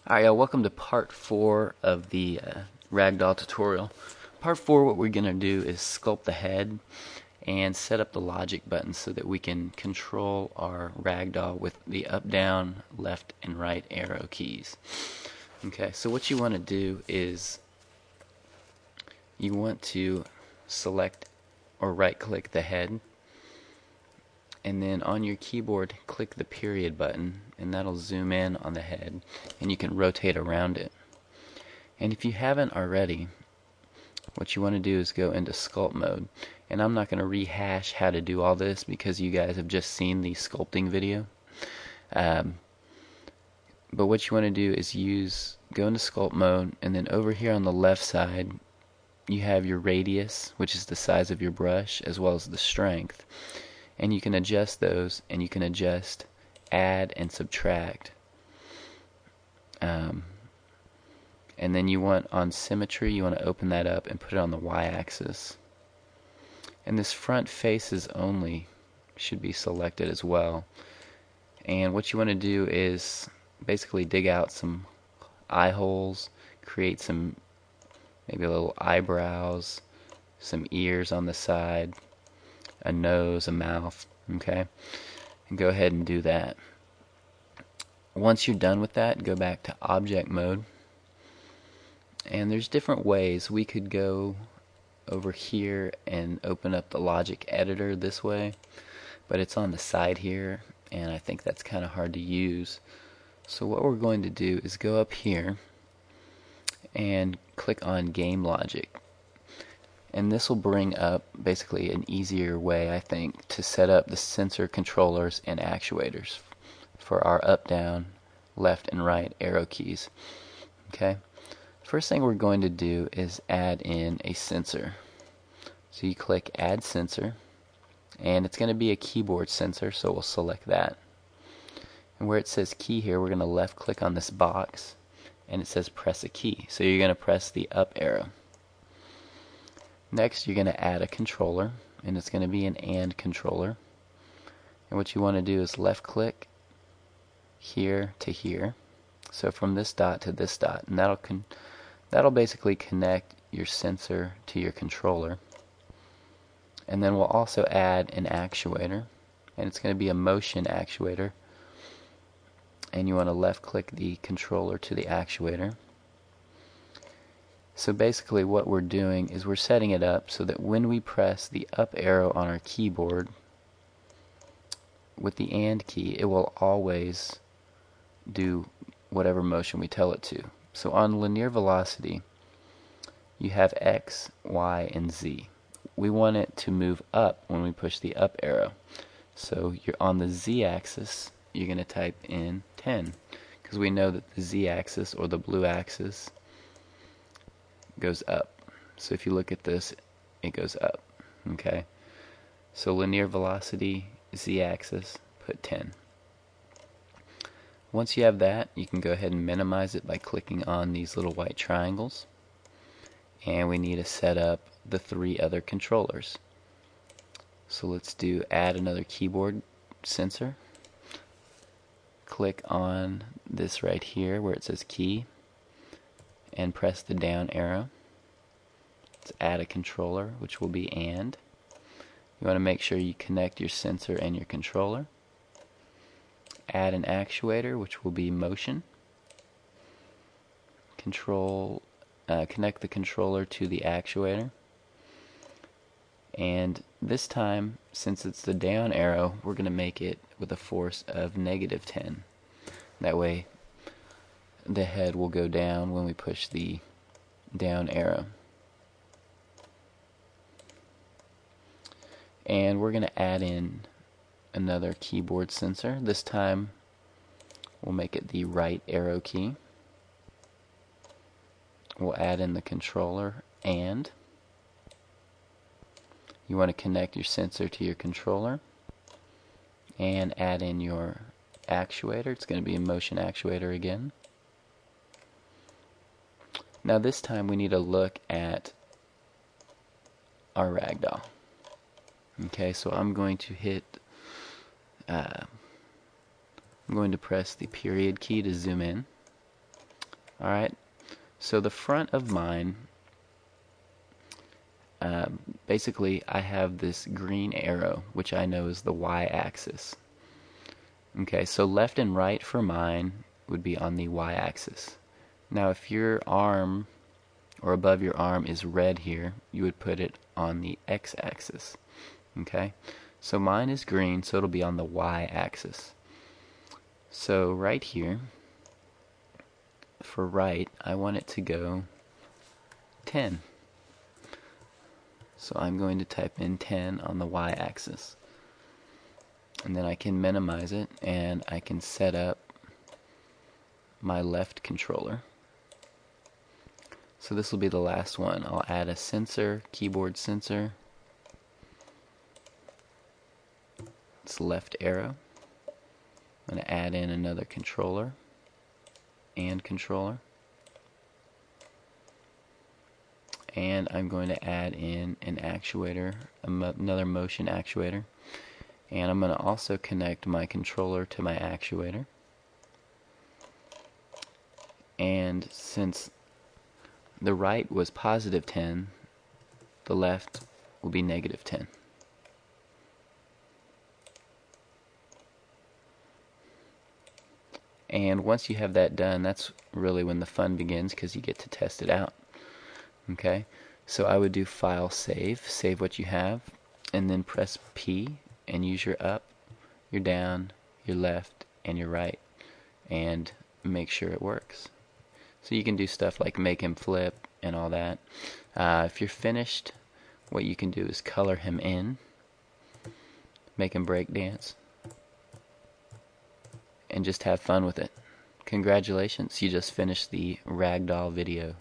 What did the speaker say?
Alright, welcome to part 4 of the Ragdoll tutorial. Part 4, what we're going to do is sculpt the head and set up the logic buttons so that we can control our Ragdoll with the up, down, left, and right arrow keys. Okay, so what you want to do is you want to select or right click the head, and then on your keyboard click the period button, and that'll zoom in on the head and you can rotate around it. And if you haven't already, what you want to do is go into sculpt mode, and I'm not going to rehash how to do all this because you guys have just seen the sculpting video. But what you want to do is go into sculpt mode, and then over here on the left side you have your radius, which is the size of your brush, as well as the strength. And you can adjust those, and you can adjust add and subtract. And then you want on symmetry, you want to open that up and put it on the y-axis. And this front faces only should be selected as well. And what you want to do is basically dig out some eye holes, create some maybe little eyebrows, some ears on the side, a nose, a mouth, okay? And go ahead and do that. Once you're done with that, go back to object mode. And there's different ways. We could go over here and open up the logic editor this way, but it's on the side here, and I think that's kind of hard to use. So what we're going to do is go up here and click on game logic. And this will bring up basically an easier way, I think, to set up the sensor controllers and actuators for our up, down, left, and right arrow keys. Okay. First thing we're going to do is add in a sensor. So you click add sensor, and it's going to be a keyboard sensor, so we'll select that. And where it says key here, we're going to left click on this box, and it says press a key. So you're going to press the up arrow. Next, you're going to add a controller, and it's going to be an AND controller. And what you want to do is left click here to here. So from this dot to this dot, and that'll basically connect your sensor to your controller. And then we'll also add an actuator, and it's going to be a motion actuator. And you want to left click the controller to the actuator. So basically what we're doing is we're setting it up so that when we press the up arrow on our keyboard with the AND key, it will always do whatever motion we tell it to. So on linear velocity, you have X, Y, and Z. We want it to move up when we push the up arrow. So you're on the Z axis, you're going to type in 10, because we know that the Z axis, or the blue axis, goes up. So if you look at this, it goes up. Okay. So linear velocity, Z axis, put 10. Once you have that, you can go ahead and minimize it by clicking on these little white triangles. And we need to set up the 3 other controllers. So let's do add another keyboard sensor. Click on this right here where it says key, and press the down arrow. Let's add a controller, which will be AND. You want to make sure you connect your sensor and your controller. Add an actuator, which will be motion. Connect the controller to the actuator. And this time, since it's the down arrow, we're going to make it with a force of -10. That way the head will go down when we push the down arrow. And we're going to add in another keyboard sensor. This time we'll make it the right arrow key. We'll add in the controller, and you want to connect your sensor to your controller and add in your actuator. It's going to be a motion actuator again. Now this time we need to look at our ragdoll. Okay, so I'm going to press the period key to zoom in. Alright, so the front of mine, basically I have this green arrow, which I know is the y-axis. Okay, so left and right for mine would be on the y-axis. Now if your arm, or above your arm, is red here, you would put it on the x-axis. Okay, so mine is green, so it'll be on the y-axis. So right here, for right, I want it to go 10. So I'm going to type in 10 on the y-axis. And then I can minimize it, and I can set up my left controller. So this will be the last one. I'll add a sensor, keyboard sensor. It's left arrow. I'm going to add in another controller and controller. And I'm going to add in an actuator, another motion actuator. And I'm going to also connect my controller to my actuator. And since the right was positive 10, the left will be negative 10. And once you have that done, that's really when the fun begins, because you get to test it out. Okay, so I would do File, save what you have, and then press P and use your up, your down, your left, and your right, and make sure it works. So you can do stuff like make him flip and all that. If you're finished, what you can do is color him in, make him break dance, and just have fun with it. Congratulations, you just finished the Ragdoll video.